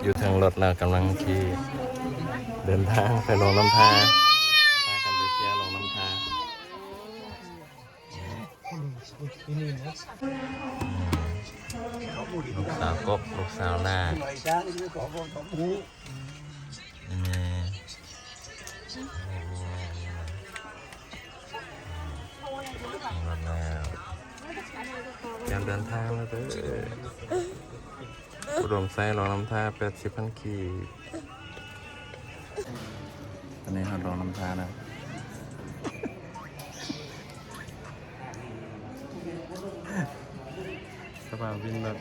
อยู่ทางรถแล้วกำลังขี่เดินทางไปลงน้ำทาพากันไปเที่ยวลงน้ำทาลูกสาวกบลูกสาวหน้าการเดินทางแล้วเด้ออุดมไซลงน้ำท่า80,000 ขีดตอนนี้เราลงน้ำท่านะสภาพวินแบบ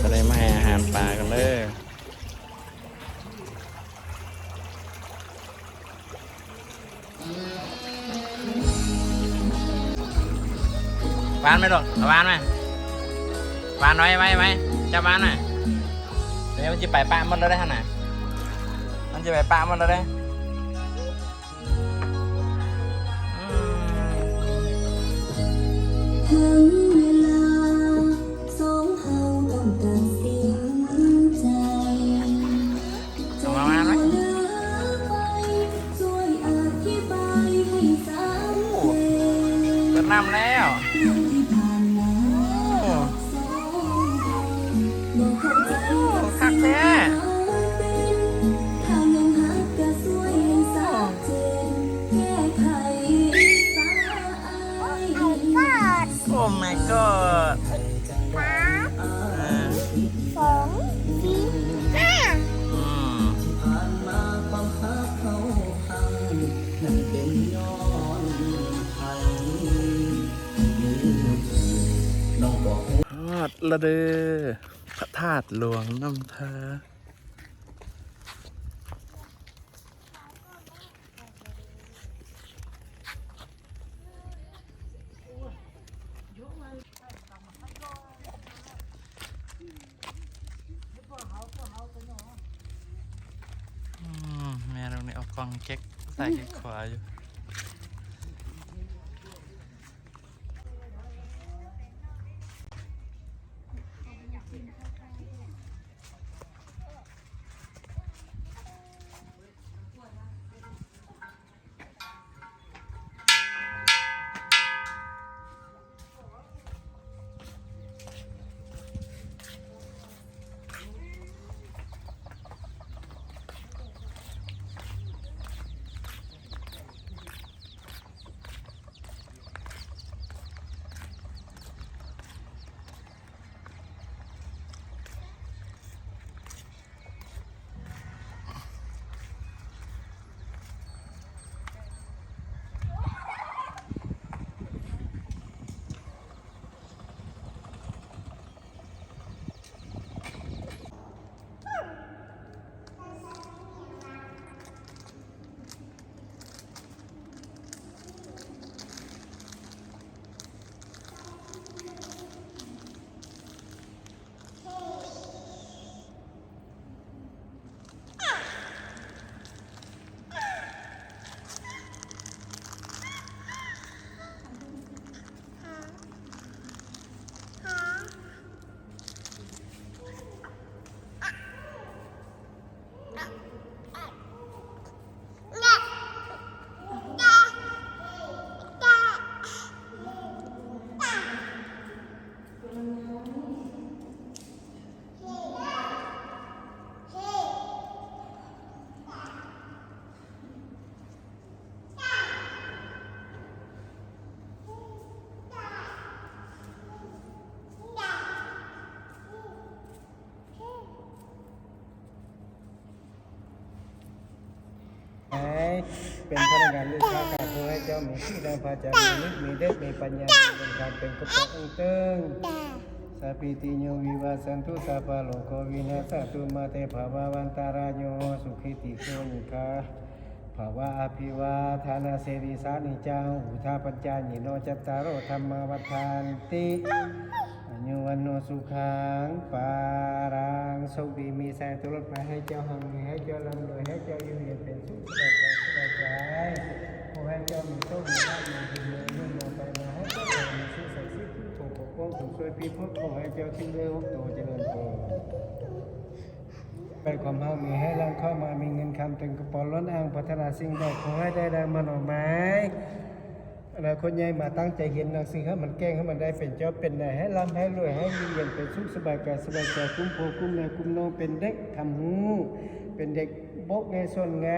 ก็เลยมาให้อาหารปลากันเลยวานไหมลูกเอาวานไหมวานไว้จับวานหน่อยเดี๋ยวมันจะไปปะมันแล้วได้ขนาดมันจะไปปะมันแล้วได้ถึงเวลาสองเฮาต้องตัดสินใจจะขอเลิกไปช่วยอธิบายให้สำเร็จ ก็นำแล้วคักแท้โอ้ my god ฮอดละเด้อพระธาตุหลวงน้ำทาแม่เราเนี่ยเอากล่องเก๊กใส่เก๊กขวาอยู่เป็นพนักงานลูกค้าการผู้ให้เจ้ามีที่ดังพาจากมีนิดมีเด็ดมีปัญญาเป็นการเป็นกระป๋องเติ้งสาปิติโยวิวาสันตุสาปาโลกวินาศตุมาเตภาวะวันตารโยสุขิติโกนิกาภาวะอภิวาทานาเสริสานิจังอุทาปัญจาญิโนจัตตารโอธรรมวัฏานติอายุวันโนสุขังปารังโชคดีมีแสงตุลไปให้เจ้าหังมีให้เจ้าลำรวยให้เจ้าอยู่เย็นเป็นสุขสบายใจผู้ให้เจ้ามีโชคมีลาภมีบุญมีเงินไปมาให้ ปีพุทธขอให้เจ้าทิ้งเรือหกตัวเจริญพรไปความเฮามีให้ร่างเข้ามามีเงินคำถึงกระป๋อล้นอ่างพัฒนาสิ่งใดขอให้ได้ดังมันออกไม้แล้วคนใหญ่มาตั้งใจเห็นหนังสือให้มันแก้งให้มันได้เป็นเจ้าเป็นนายให้ร่ำให้รวยให้มีเย็นเป็นสุขสบายกายสบายใจคุ้มโพคุ้มแม่คุ้มน้องเป็นเด็กทำหูเป็นเด็กบกในส่วนไง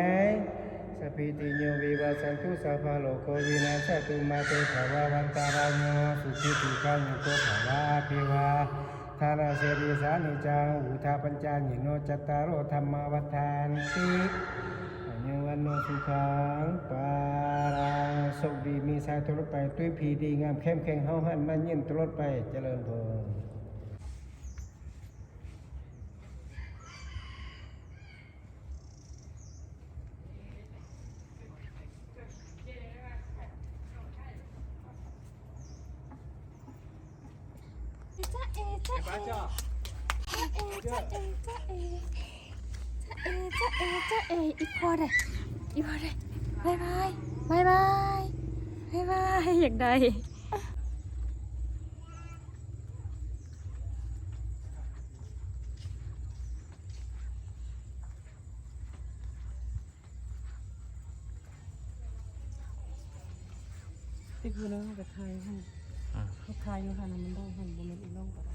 สัพพิติโยวิวาสันตุสัพพะโลกวินาศตุมาเตภวะวันตารายโยสุขิติกายุโกภวะภิวาทานาเสรีสานิจังอุทาปัญจาญิโนจัตตารโอธรรมวัฏฐานติอัญญวันโนสุขังปาราสุขดีมีสายตลอดไปด้วยผีดีงามเข้มแข็งเฮาหันมันเย็นตลอดไปเจริญพรอีพอได้บายบายบายบายบายบายอยากได้ที่คือน้องกับไทยให้เขาไทยอยู่ค่ะมันได้หันบนอีกน้องก็ได้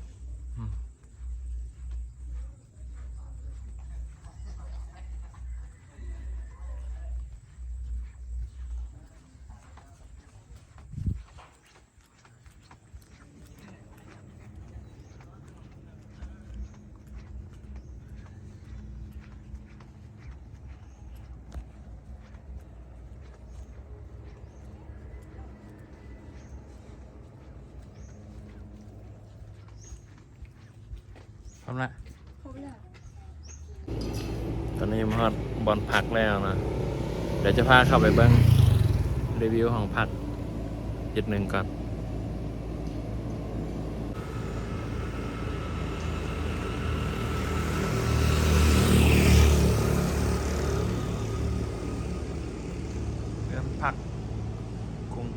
พร้อมละ ครบแล้ว ตอนนี้มาฮอดบอลพักแล้วนะ เดี๋ยวจะพาเข้าไปเบิ้งรีวิวของพักจุดหนึ่งก่อนเรื่องพักกุ้ง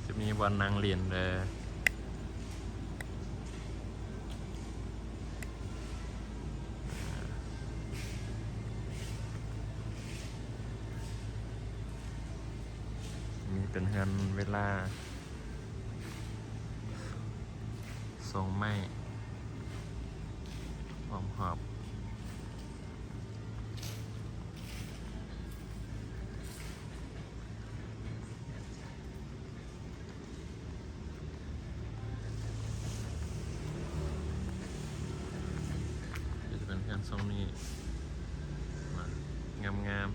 จะมีวันนางเหรียญเลยมีเป็นเฮือนเวลาทรงไม้หอมหอบจะเป็นเฮือนทรงนี้งามๆ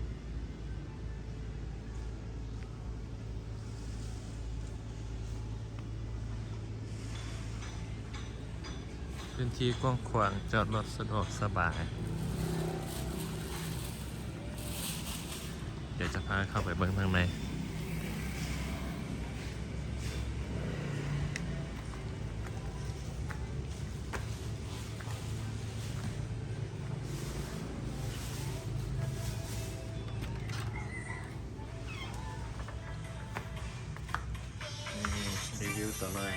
พื้นที่กว้างขวางจอดรถสะดวกสบาย เดี๋ยวจะพาเข้าไปเบิ่งทางในรีวิวตัวหน่อย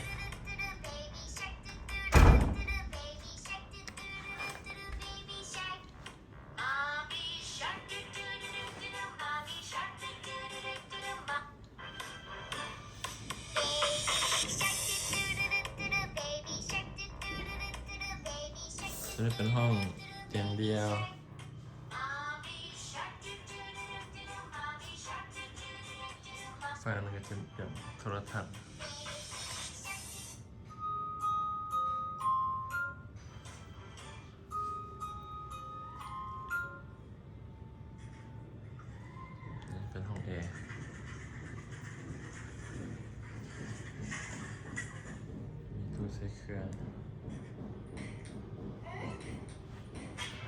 นี่เป็นห้องเตียงเดียวไฟมันก็จะเป็นโทรทัศน์นี่เป็นห้องแอร์มีตู้ใช้เครื่อง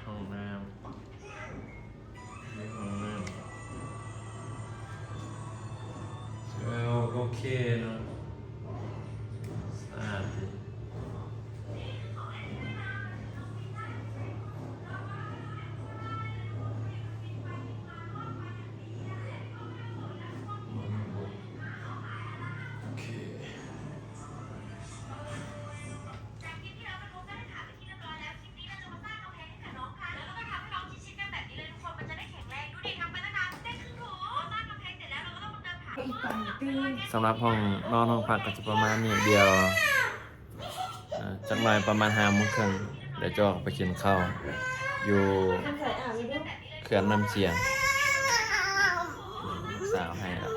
ห้องน้ำนี่ห้องน้ำโอเค เนาะสะอาดดีโอเค สำหรับห้องนอนห้องพักก็จะประมาณนี้เดียวจักหน่อยประมาณ5:30เดี๋ยวจะออกไปกินข้าวอยู่เขื่อนน้ำเชียงสาวให้ครับ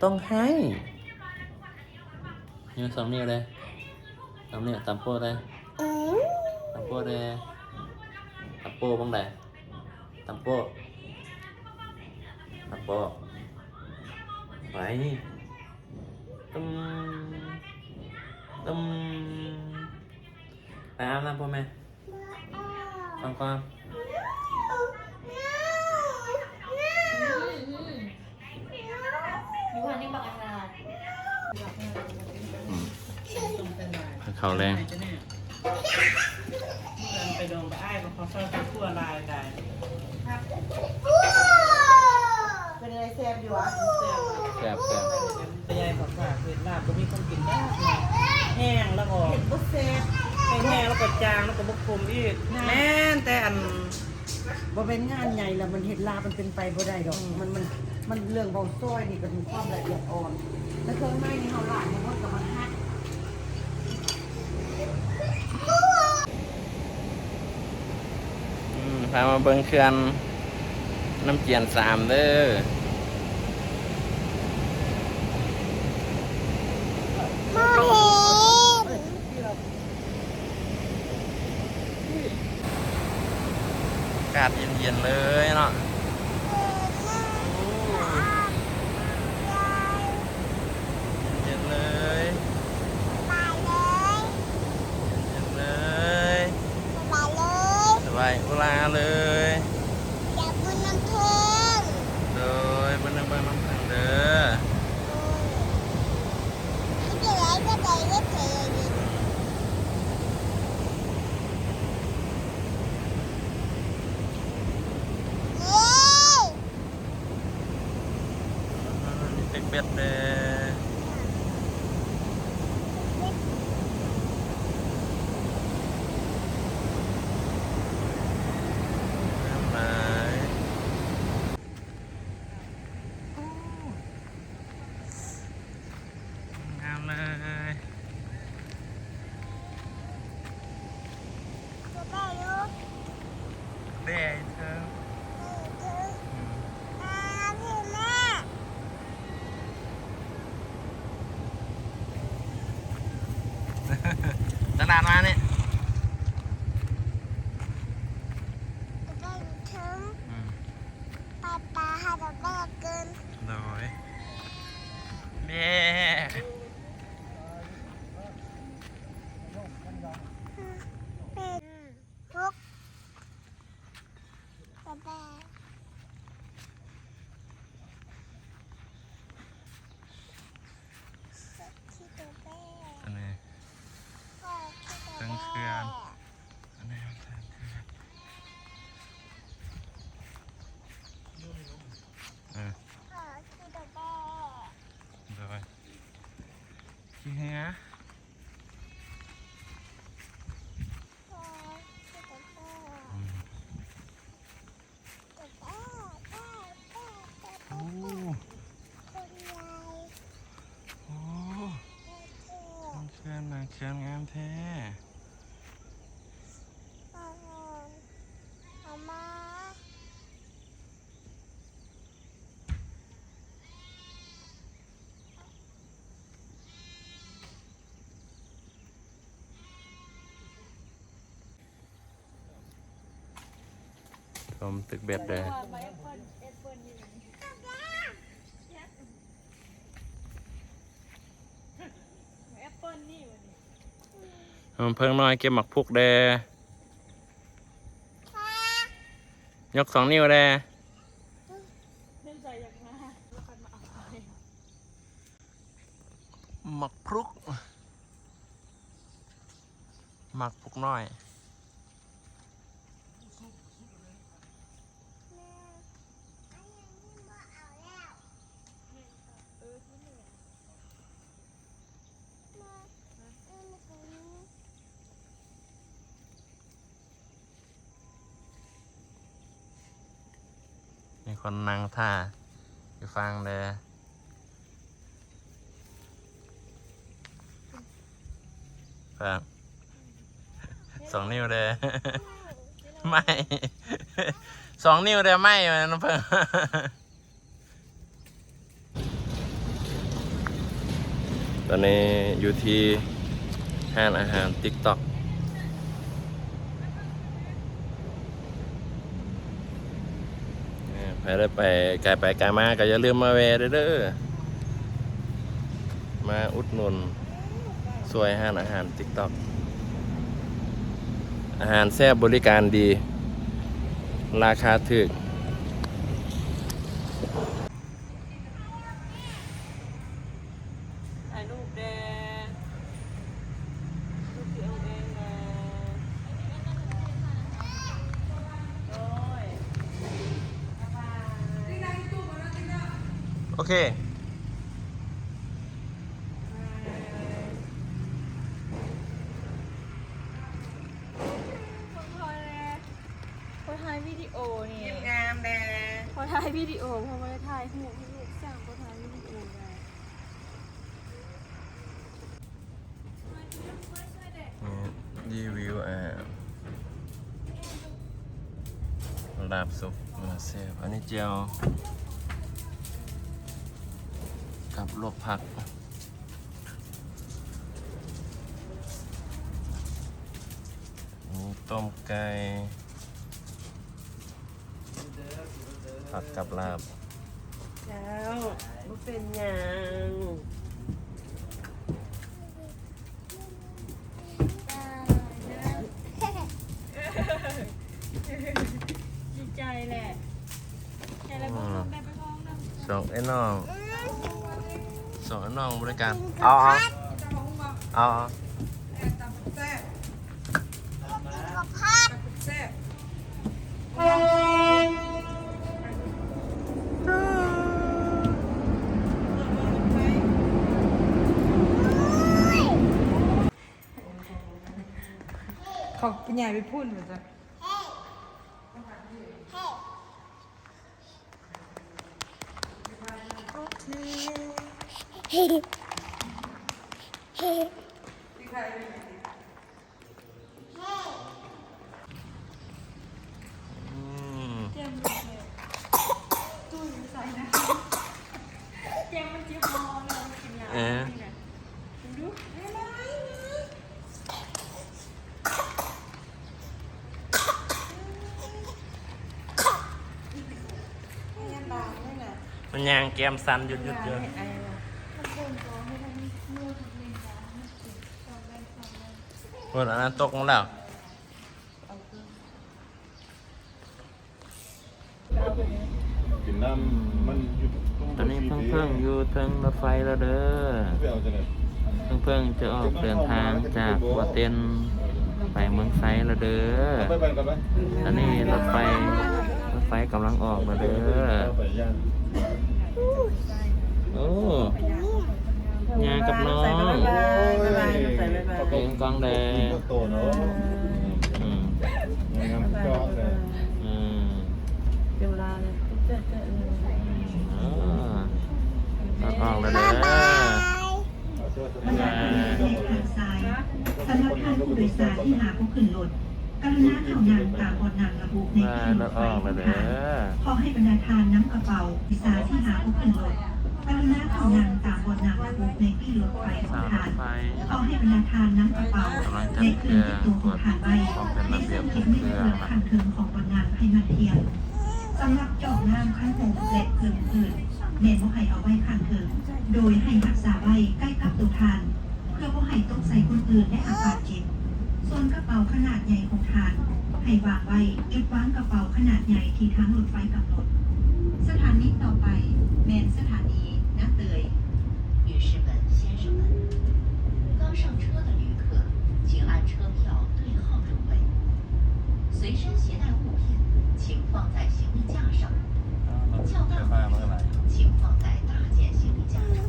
ต้องให้นี่สองนิ้วเลยสองนิ้วตามโป้ได้ตามโป้ได้ตามโป้บ้างได้ตามโป้ตามโป้ไปตุ้มตุ้มไปอาบน้ำพ่อแม่ฟังความเขาแรง ไปดองไปอ้ายก็ขอเศร้าไปทั่วลายได้เป็นอะไรแซ่บอยู่อ่ะแซ่บ แซ่บ ไปยายผักฝากเห็ดลาบก็มีคนกินได้แห้งแล้วก็เห็ดบุแซ่บแห้งแล้วก็จางแล้วก็บุกคมอีกแม่นแต่อันบ่เป็นงานใหญ่แล้วมันเห็ดลาบมันเป็นไปบ่ได้ดอกมันเรื่องเบาซ้อยนี่ก็มีความละเอียดอ่อนแล้วเครื่องในนี่เฮาล้างมันก็มันฮัก พามาเบิ่งเขื่อนน้ำเจียน3เด้ออากาศเย็นๆเลยเนาะเย็นๆเลยเย็นๆเลยสบายอุลาเลยโดยบนน้ำมันน้ำแข็งเด้อตึกเบ็ดเด้อน้ำไหลงามเลยเด้เธอจะนานมาเนี่ยโดยเย้อันนี้เขื่อนอันนี้เขื่อนโดยขี้เหี้ยโอ้โอ้เขื่อนนะเขื่อนงามแท้ชมตึกเบ็ดเลยเพิ่งน้อยเก็บหมักพุกเด้ยก2 นิ้วเด้ หมักพรุกหมักพรุกน้อยมีคนนั่งท่าอยู่ฟังเลยครับ2 นิ้วเลย ไม่ 2 นิ้วเลยไม่มันเพิ่ง ตอนนี้อยู่ที่ห้างอาหาร TikTok ใครได้ไปไกลไปไกลมาก็อย่าลืมมาแวะเด้อมาอุดหนุนสวยห้างอาหาร TikTok อาหารแซ่บบริการดี ราคาถูกถ่ายรูปแดงรูปที่เอาเองแดงโอ้ย โอเค พอถ่ายวิดีโอนี่ ยิ้มงามแดง พอถ่ายวิดีโอพอไม่ได้ถ่ายหูให้ลูกสร้างพอถ่ายวิดีโอได้ รีวิวลาบซุปมาเซฟอันนี้เจียวกับลวกผักนี่ต้มไก่ผัดกับลาบ เจ้าบ่เป็นหยัง ดีใจแหละแต่ละคนลงได้ไปพร้อมกัน สองไอ้น้องบริการเอาเขาเป็นใหญ่ไปพูดเหมือนกัน เจมส์เลยตู้อยู่ใส่นะเจมส์มันจิ้มมอเลยกินยานี่นะดูมันยางแกมสันหยุดเยอะ ทำบุญขอให้ท่านมือทำเล่นตาให้ติดความแรงความแรง คนอันนั้นตกลงแล้ว กินน้ำมันอยู่ ตอนนี้เพิ่งอยู่เทิงรถไฟแล้วเด้อ ไปเอาจะไหน เพิ่งจะออกเดินทางจากหัวเต็นไปเมืองไซแล้วเด้อ ไปไปกันไหม ตอนนี้รถไฟกำลังออกแล้วเด้อ ไปย่าง โอ้ยากับน้อง บ๊ายบายบ๊ายบายใส่บ๊ายบาย เองกองแดง โตเนาะ อืม งามก็เลย อืม เดี๋ยวลาเลยเจ๊เจ๊ รถออกแล้วเด้อ บรรยากาศในทางซ้ายสำหรับท่านผู้โดยสารที่หาผู้ขึ้นรถกรุณาเข้านางตามบนนางระบุในที่รถไฟของท่านขอให้บรรดาทานน้ำกระเป๋าวิสาที่หาผู้ขึ้นรถกรุณาเข้านางตามบนนางระบุในที่รถไฟของท่านขอให้บรรดาทานน้ำกระเป๋าในเครื่องที่ตัวของท่านไว้ในซึ่งเก็บไม่เกินคันเทิงของบนนางให้มันเทียมสำหรับจอกน้ำขั้นผมและเครื่องอื่นเน้นว่าให้เอาไว้คันเทิงโดยให้รักษาไว้ใกล้กับตัวทานเพื่อว่าให้ต้องใส่คนอื่นได้อาการเจ็บส่วนกระเป๋าขนาดใหญ่ของทานให้วางไว้จุดวางกระเป๋าขนาดใหญ่ที่ทางรถไฟกำหนดสถานีต่อไปแมนสถานีน้ำเตย女士们先生们随身携带物品，请放在行李架上；较大物品，请放在大件行李架上。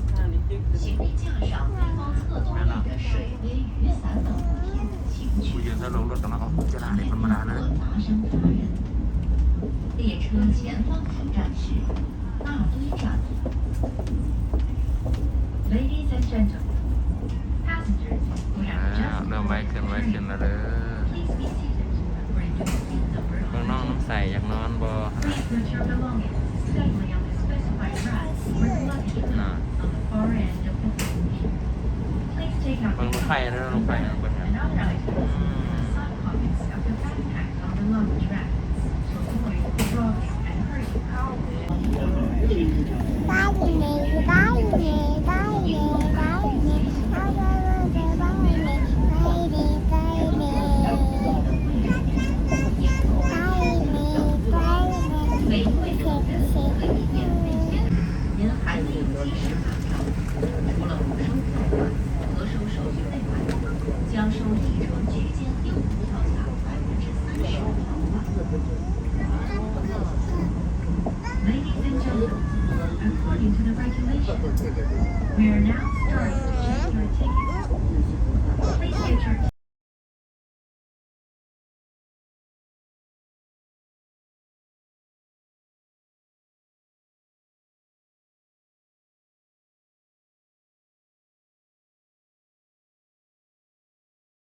行李架上堆放侧动力的水杯、雨伞等物品，请 กู 取 ยืนถ้าลงรถกับน้องจะได้ 避 ธรรม 免 ดา 任 นะ 何发生他人。列车前方停站是大堆站。Ladies and gentlemen, passengers who อ่า have just เริ่มไว้ขึ้นแล้วเด้อ please be seated for a new seat number เบิ่งน้องน้ำใสอยากนอนบ่ Please put your belongings safely on the specified rack or the luggage rack on the far end of the coach. Please take out เบิ่งรถไฟเด้อรถไฟเบิ่ง and other items in the side pockets of the backpack on the luggage rack to avoid dropping and hurting. 每一位乘客可以免费签您还没有及时买票，除了不收票款、核收手续费外，将收提成区间订票价30%票款。Ladies and gentlemen, according to the regulations, we are now